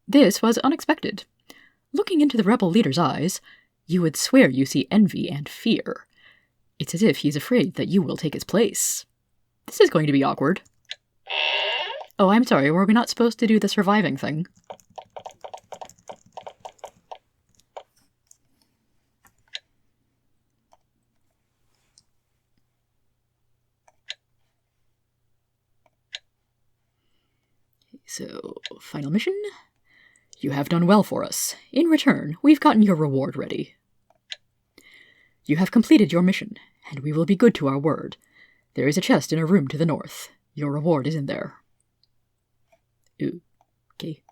This was unexpected. Looking into the rebel leader's eyes, you would swear you see envy and fear. It's as if he's afraid that you will take his place. This is going to be awkward. Oh, I'm sorry, were we not supposed to do the surviving thing? So, final mission. You have done well for us. In return, we've gotten your reward ready. You have completed your mission, and we will be good to our word. There is a chest in a room to the north. Your reward is in there. Ooh, okay.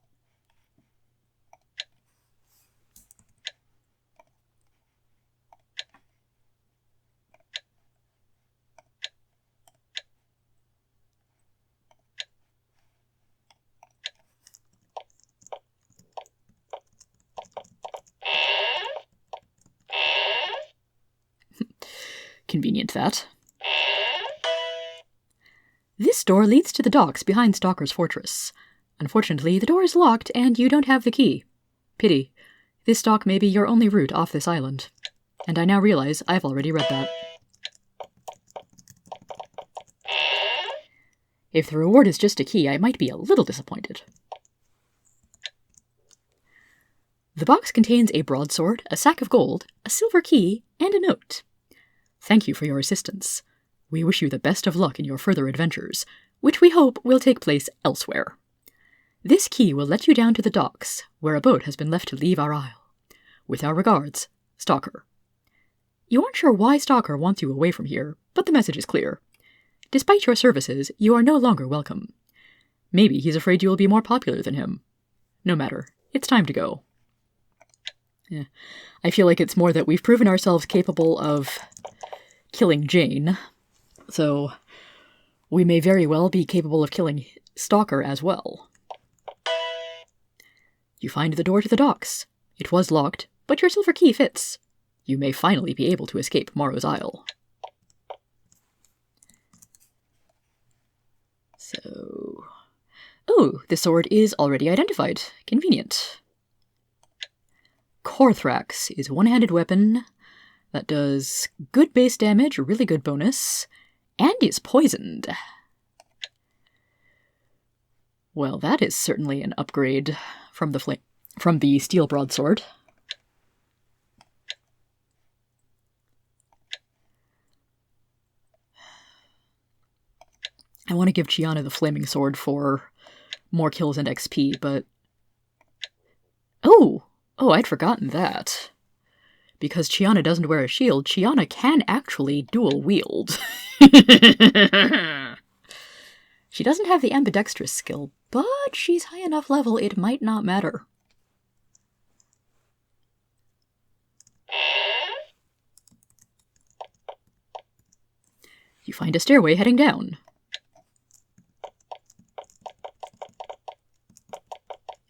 Convenient, that. This door leads to the docks behind Stalker's fortress. Unfortunately, the door is locked and you don't have the key. Pity. This dock may be your only route off this island. And I now realize I've already read that. If the reward is just a key, I might be a little disappointed. The box contains a broadsword, a sack of gold, a silver key, and a note. Thank you for your assistance. We wish you the best of luck in your further adventures, which we hope will take place elsewhere. This key will let you down to the docks, where a boat has been left to leave our isle. With our regards, Stalker. You aren't sure why Stalker wants you away from here, but the message is clear. Despite your services, you are no longer welcome. Maybe he's afraid you will be more popular than him. No matter, it's time to go. Yeah. I feel like it's more that we've proven ourselves capable of killing Jaen, so we may very well be capable of killing Stalker as well. You find the door to the docks. It was locked, but your silver key fits. You may finally be able to escape Morrow's Isle. So... Oh, the sword is already identified. Convenient. Korthrax is a one-handed weapon that does good base damage, really good bonus, and is poisoned. Well, that is certainly an upgrade from the steel broadsword. I want to give Chiana the flaming sword for more kills and XP, but... Oh, I'd forgotten that. Because Chiana doesn't wear a shield, Chiana can actually dual wield. She doesn't have the ambidextrous skill, but she's high enough level it might not matter. You find a stairway heading down.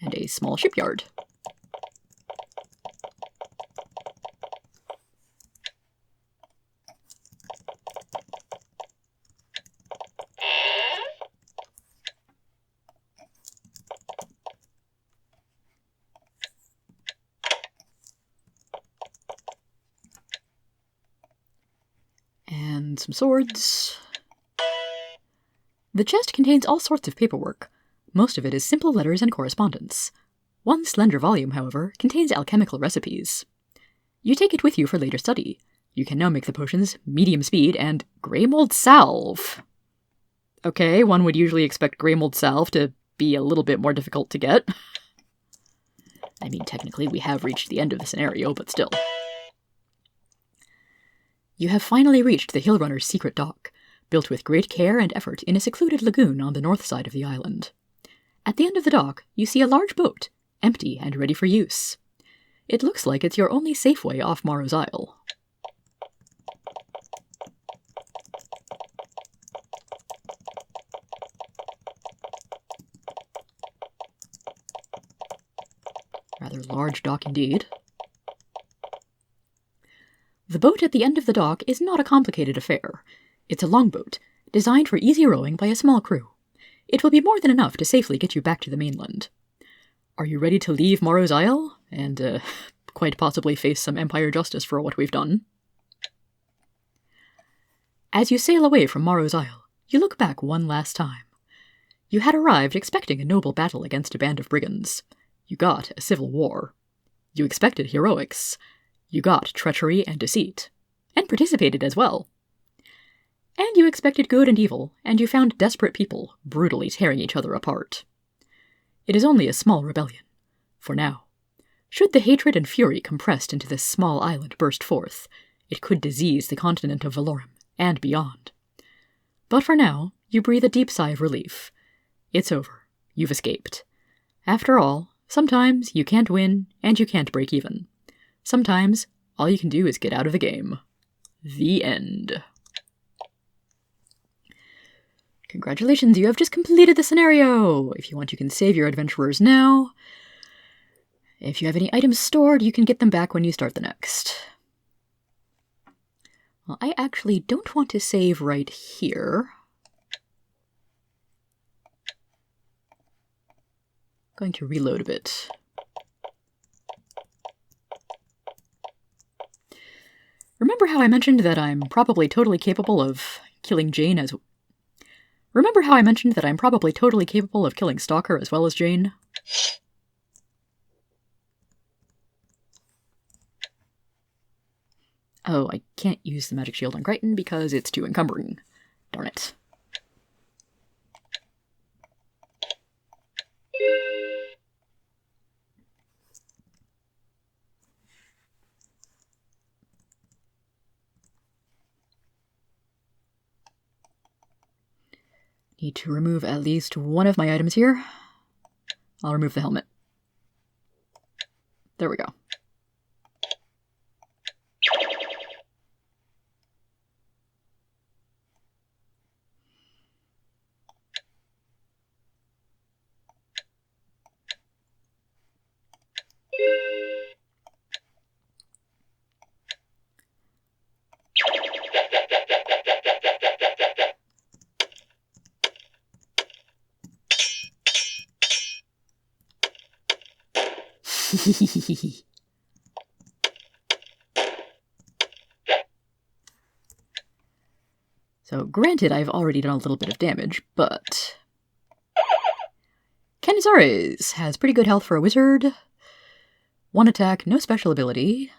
And a small shipyard. And some swords. The chest contains all sorts of paperwork. Most of it is simple letters and correspondence. One slender volume, however, contains alchemical recipes. You take it with you for later study. You can now make the potions medium speed and grey mold salve. Okay, one would usually expect grey mold salve to be a little bit more difficult to get. I mean, technically we have reached the end of the scenario, but still. You have finally reached the Hill Runner's secret dock, built with great care and effort in a secluded lagoon on the north side of the island. At the end of the dock, you see a large boat, empty and ready for use. It looks like it's your only safe way off Morrow's Isle. Rather large dock indeed. The boat at the end of the dock is not a complicated affair. It's a longboat, designed for easy rowing by a small crew. It will be more than enough to safely get you back to the mainland. Are you ready to leave Morrow's Isle, and quite possibly face some Empire justice for what we've done? As you sail away from Morrow's Isle, you look back one last time. You had arrived expecting a noble battle against a band of brigands. You got a civil war. You expected heroics. You got treachery and deceit, and participated as well. And you expected good and evil, and you found desperate people brutally tearing each other apart. It is only a small rebellion, for now. Should the hatred and fury compressed into this small island burst forth, it could disease the continent of Valorum and beyond. But for now, you breathe a deep sigh of relief. It's over. You've escaped. After all, sometimes you can't win, and you can't break even. Sometimes, all you can do is get out of the game. The end. Congratulations, you have just completed the scenario! If you want, you can save your adventurers now. If you have any items stored, you can get them back when you start the next. Well, I actually don't want to save right here. I'm going to reload a bit. Remember how I mentioned that I'm probably totally capable of killing Jaen as... Remember how I mentioned that I'm probably totally capable of killing Stalker as well as Jaen? Oh, I can't use the magic shield on Crichton because it's too encumbering. Darn it. Need to remove at least one of my items here. I'll remove the helmet. There we go. So, granted, I've already done a little bit of damage, but Canizares has pretty good health for a wizard. 1 attack, no special ability.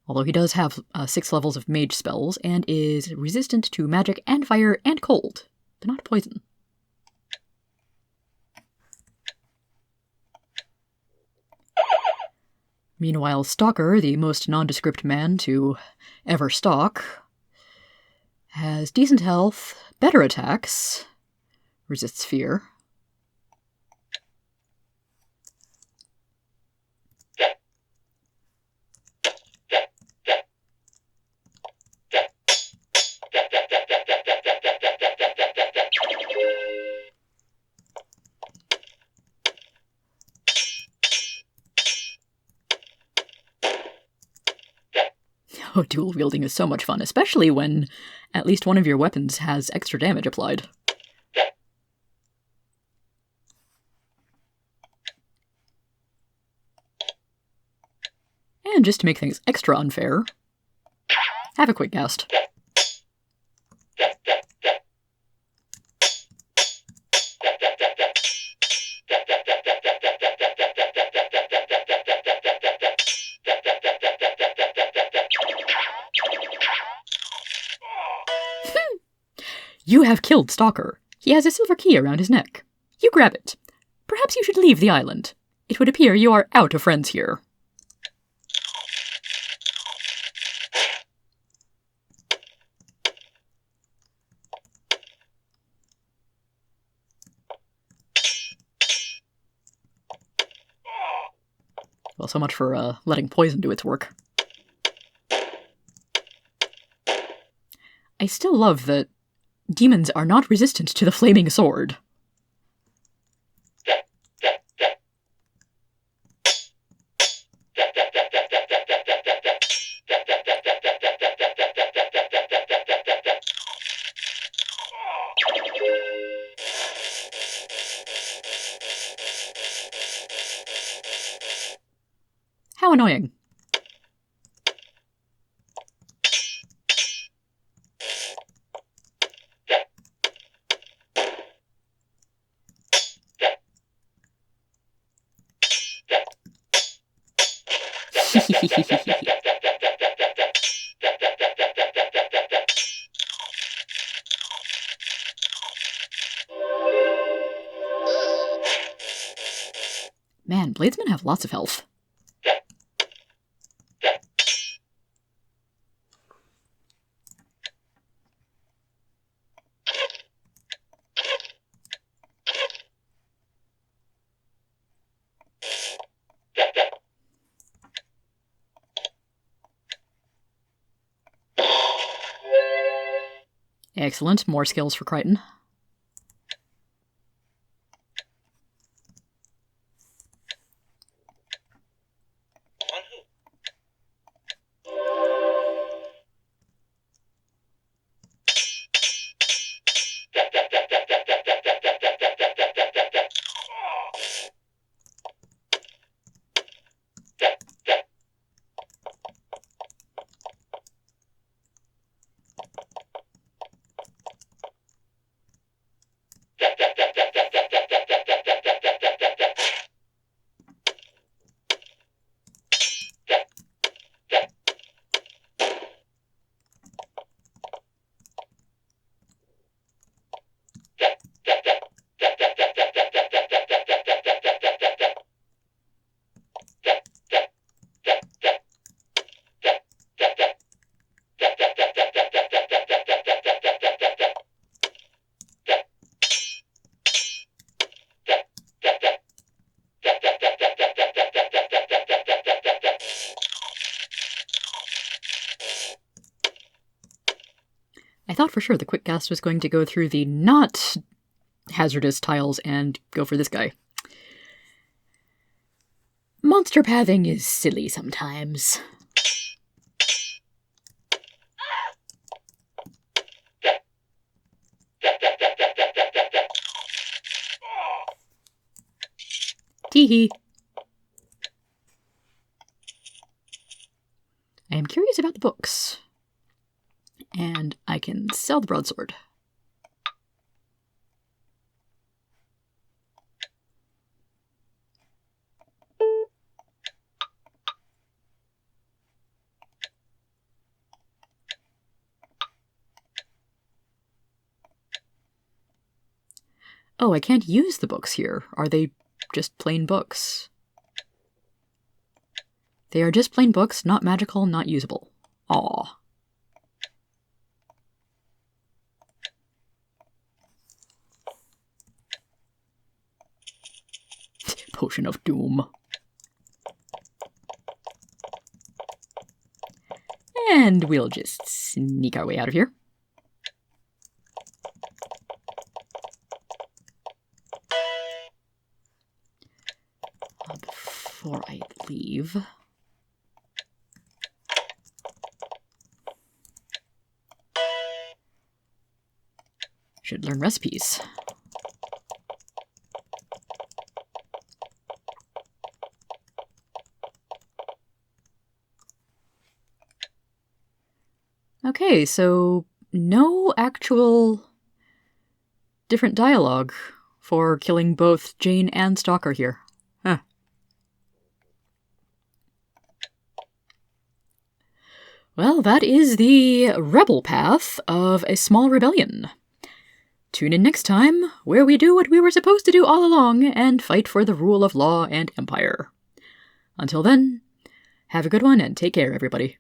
Although he does have 6 levels of mage spells, and is resistant to magic and fire and cold, but not poison. Meanwhile, Stalker, the most nondescript man to ever stalk, has decent health, better attacks, resists fear. Oh, dual wielding is so much fun, especially when at least one of your weapons has extra damage applied. And just to make things extra unfair, have a quick cast. You have killed Stalker. He has a silver key around his neck. You grab it. Perhaps you should leave the island. It would appear you are out of friends here. Well, so much for letting poison do its work. I still love that demons are not resistant to the flaming sword. How annoying. Man, bladesmen have lots of health. Excellent, more skills for Crichton. I thought for sure the quick cast was going to go through the not hazardous tiles and go for this guy. Monster pathing is silly sometimes. Teehee. nice about the books. And I can sell the broadsword. Oh, I can't use the books here. Are they just plain books? They are just plain books, not magical, not usable. Aw. Potion of Doom. And we'll just sneak our way out of here. Before I leave, should learn recipes. Okay, so no actual different dialogue for killing both Jaen and Stalker here. Huh. Well, that is the rebel path of a small rebellion. Tune in next time, where we do what we were supposed to do all along and fight for the rule of law and empire. Until then, have a good one and take care, everybody.